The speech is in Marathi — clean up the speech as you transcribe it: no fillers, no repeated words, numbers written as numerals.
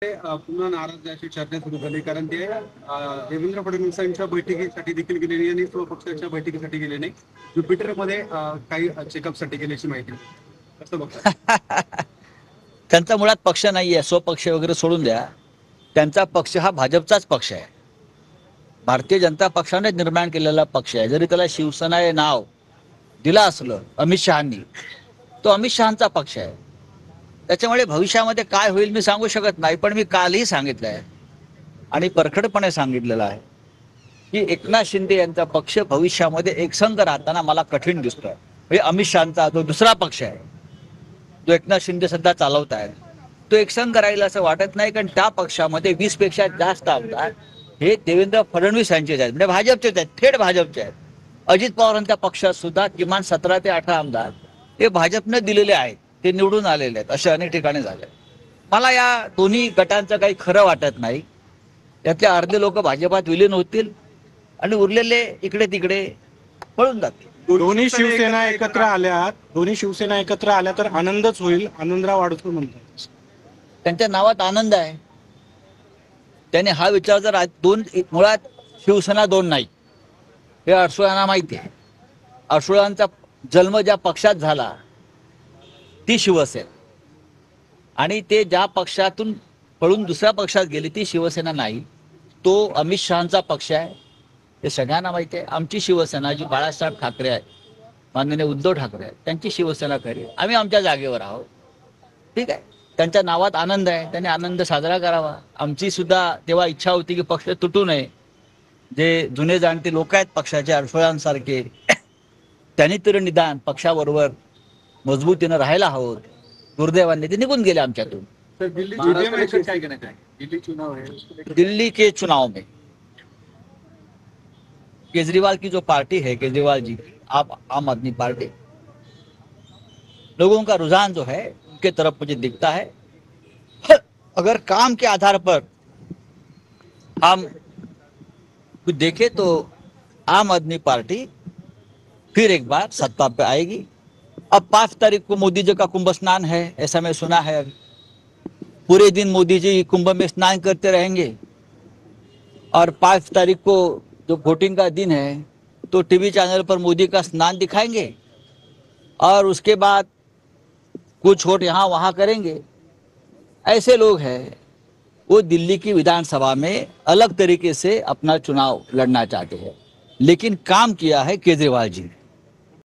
पुन्हा नाराज अशी चर्चा सुरू झाली कारण ते देवेंद्र फडणवीसांच्या बैठकीसाठी देखील गेले नाही आणि स्वपक्षाच्या बैठकीसाठी गेले नाही. ज्युपिटरमध्ये काही चेकअपसाठी गेल्याची माहिती. कसं बघता? त्यांचा मुळात पक्ष नाही आहे. स्वपक्ष वगैरे सोडून द्या. त्यांचा पक्ष हा भाजपचाच पक्ष आहे. भारतीय जनता पक्षाने निर्माण केलेला पक्ष आहे. जरी त्याला शिवसेना हे नाव दिलं असलं अमित शहांनी, तो अमित शहांचा पक्ष आहे. त्याच्यामुळे भविष्यामध्ये काय होईल मी सांगू शकत नाही. पण मी कालही सांगितलं आहे आणि परखडपणे सांगितलेलं आहे की एकनाथ शिंदे यांचा पक्ष भविष्यामध्ये एकसंघ राहताना मला कठीण दिसतोय. म्हणजे अमित शहांचा जो दुसरा पक्ष आहे, जो एकनाथ शिंदे सध्या चालवत आहेत, तो एकसंघ राहील असं वाटत नाही. कारण त्या पक्षामध्ये 20 पेक्षा जास्त आमदार हे देवेंद्र फडणवीस यांचेच आहेत, म्हणजे भाजपचेच आहेत, थेट भाजपचे आहेत. अजित पवारांच्या पक्षात सुद्धा किमान 17 ते 18 आमदार हे भाजपने दिलेले आहेत, ते निवडून आलेले आहेत. अशा अनेक ठिकाणी झाले. मला या दोन्ही गटांचं काही खरं वाटत नाही. यातले अर्धे लोक भाजपात विलीन होतील आणि उरलेले इकडे तिकडे पळून जातील. दोन्ही शिवसेना एकत्र आल्या तर आनंदच होईल, आनंदराव अडसूळ म्हणतात. त्यांच्या नावात आनंद आहे. त्याने हा विचार जर मुळात शिवसेना दोन नाही, हे अडसुळांना माहिती आहे. अडसुळांचा जन्म ज्या पक्षात झाला ती शिवसेना, आणि ते ज्या पक्षातून पळून दुसऱ्या पक्षात गेले ती शिवसेना नाही. तो अमित शहांचा पक्ष आहे, हे सगळ्यांना माहिती आहे. आमची शिवसेना जी बाळासाहेब ठाकरे आहे, माननीय उद्धव ठाकरे आहेत, त्यांची शिवसेना खरी. आम्ही आमच्या जागेवर आहोत, ठीक आहे. त्यांच्या नावात आनंद आहे, त्यांनी आनंद साजरा करावा. आमची सुद्धा तेव्हा इच्छा होती की पक्ष तुटू नये. जे जुने जाणते लोक आहेत पक्षाचे अडसुळांसारखे, त्यांनी तरी निदान पक्षाबरोबर मजबूतीनं राहायला हवं. दुर्दैवाने ते निघून गेले आमच्यातून. दिल्ली के चुनाव में केजरीवाल की जो पार्टी है, केजरीवाल जी आम आदमी पार्टी, लोगों का रुझान जो है उनके तरफ मुझे दिखता है. अगर काम के आधार पर हम कुछ देखें तो आम आदमी पार्टी फिर एक बार सत्ता पे आएगी. अब 5 तारीख को मोदी जी का कुंभ स्नान है, ऐसा मैं सुना है. पूरे दिन मोदी जी कुंभ में स्नान करते रहेंगे और 5 तारीख को जो वोटिंग का दिन है तो टीवी चैनल पर मोदी का स्नान दिखाएंगे और उसके बाद कुछ वोट यहाँ वहाँ करेंगे. ऐसे लोग हैं, वो दिल्ली की विधानसभा में अलग तरीके से अपना चुनाव लड़ना चाहते हैं. लेकिन काम किया है केजरीवाल जी ने.